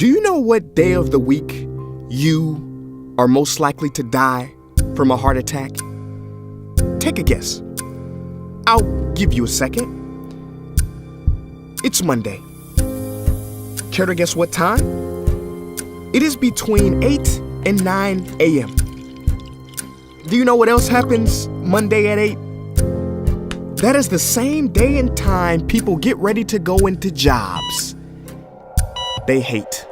Do you know what day of the week you are most likely to die from a heart attack? Take a guess. I'll give you a second. It's Monday. Care to guess what time? It is between 8 and 9 a.m. Do you know what else happens Monday at 8? That is the same day and time people get ready to go into jobs they hate.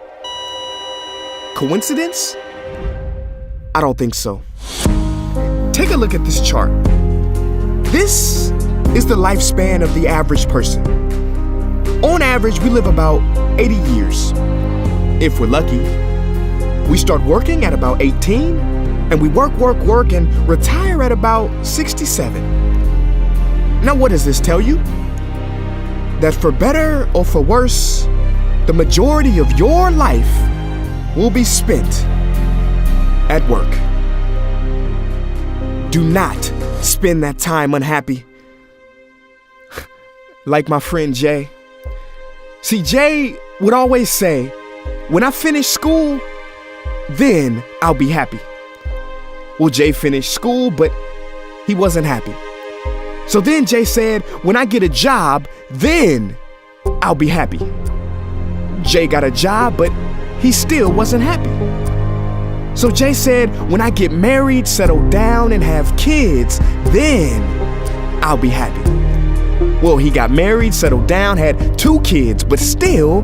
Coincidence? I don't think so. Take a look at this chart. This is the lifespan of the average person. On average, we live about 80 years. If we're lucky, we start working at about 18, and we work, and retire at about 67. Now, what does this tell you? That for better or for worse, the majority of your life will be spent at work. Do not spend that time unhappy. Like my friend Jay. See, Jay would always say, when I finish school, then I'll be happy. Well, Jay finished school, but he wasn't happy. So then Jay said, when I get a job, then I'll be happy. Jay got a job, but he still wasn't happy. So Jay said, when I get married, settle down, and have kids, then I'll be happy. Well, he got married, settled down, had 2 kids, but still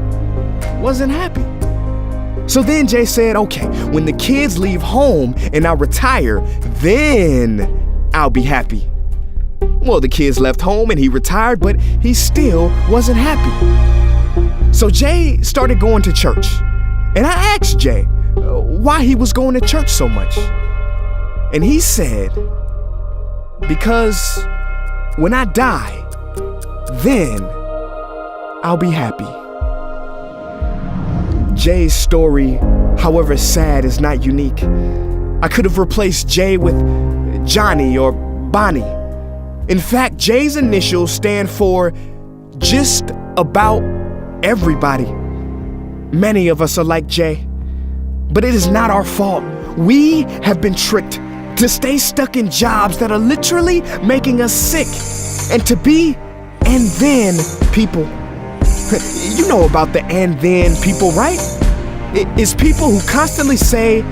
wasn't happy. So then Jay said, okay, when the kids leave home and I retire, then I'll be happy. Well, the kids left home and he retired, but he still wasn't happy. So Jay started going to church. And I asked Jay why he was going to church so much. And he said, because when I die, then I'll be happy. Jay's story, however sad, is not unique. I could have replaced Jay with Johnny or Bonnie. In fact, Jay's initials stand for just about everybody. Many of us are like Jay, but it is not our fault. We have been tricked to stay stuck in jobs that are literally making us sick and to be and then people. You know about the and then people, right? It's people who constantly say,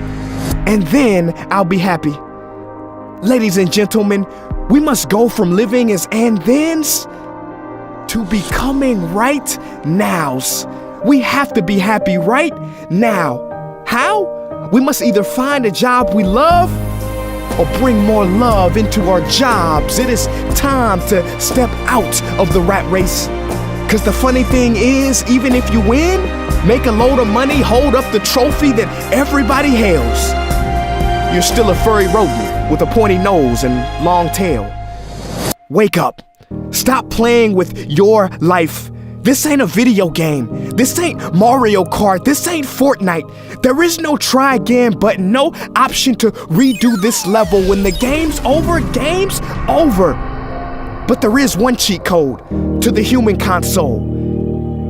and then I'll be happy. Ladies and gentlemen, we must go from living as and thens to becoming right nows. We have to be happy right now. How? We must either find a job we love or bring more love into our jobs. It is time to step out of the rat race. Cause the funny thing is, even if you win, make a load of money, hold up the trophy that everybody hails, you're still a furry rodent with a pointy nose and long tail. Wake up. Stop playing with your life. This ain't a video game. This ain't Mario Kart. This ain't Fortnite. There is no try again button, no option to redo this level. When the game's over. But there is one cheat code to the human console,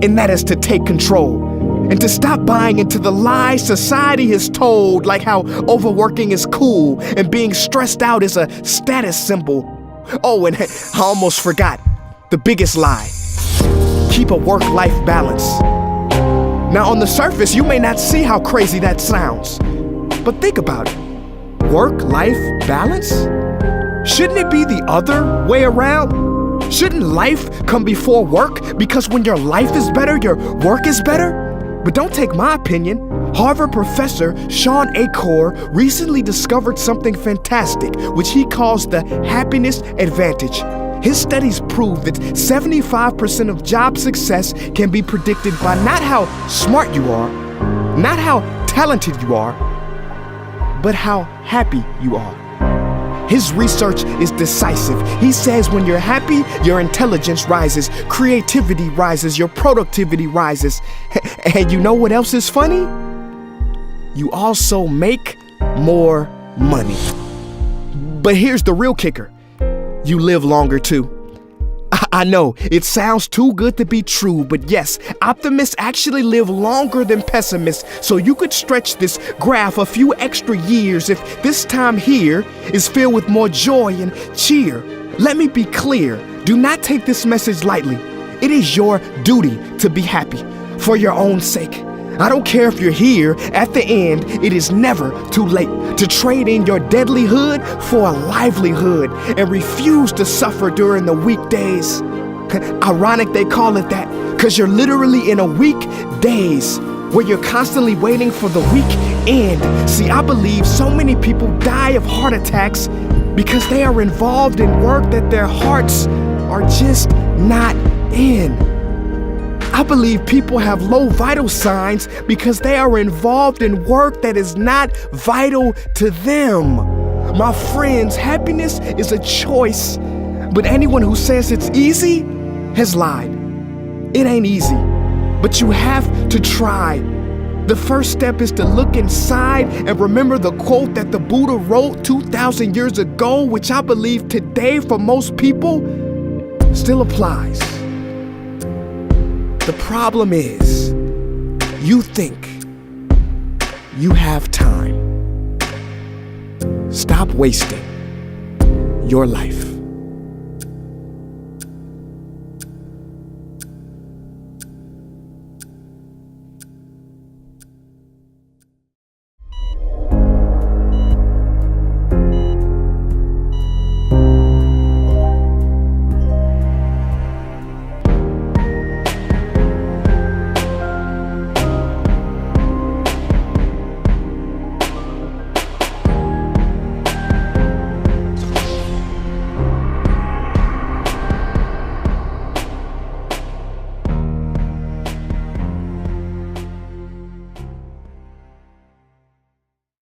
and that is to take control and to stop buying into the lies society has told, like how overworking is cool and being stressed out is a status symbol. Oh, and I almost forgot the biggest lie. Keep a work-life balance. Now, on the surface, you may not see how crazy that sounds, but think about it. Work-life balance? Shouldn't it be the other way around? Shouldn't life come before work? Because when your life is better, your work is better? But don't take my opinion. Harvard professor Shawn Achor recently discovered something fantastic, which he calls the happiness advantage. His studies prove that 75% of job success can be predicted by not how smart you are, not how talented you are, but how happy you are. His research is decisive. He says when you're happy, your intelligence rises, creativity rises, your productivity rises. And you know what else is funny? You also make more money. But here's the real kicker. You live longer too. I know, it sounds too good to be true, but yes, optimists actually live longer than pessimists, so you could stretch this graph a few extra years if this time here is filled with more joy and cheer. Let me be clear, do not take this message lightly. It is your duty to be happy, for your own sake. I don't care if you're here at the end, it is never too late to trade in your deadlyhood for a livelihood and refuse to suffer during the weekdays. Ironic they call it that, because you're literally in a weekdays where you're constantly waiting for the weekend. See, I believe so many people die of heart attacks because they are involved in work that their hearts are just not in. I believe people have low vital signs because they are involved in work that is not vital to them. My friends, happiness is a choice, but anyone who says it's easy has lied. It ain't easy, but you have to try. The first step is to look inside and remember the quote that the Buddha wrote 2,000 years ago, which I believe today for most people still applies. The problem is, you think you have time. Stop wasting your life.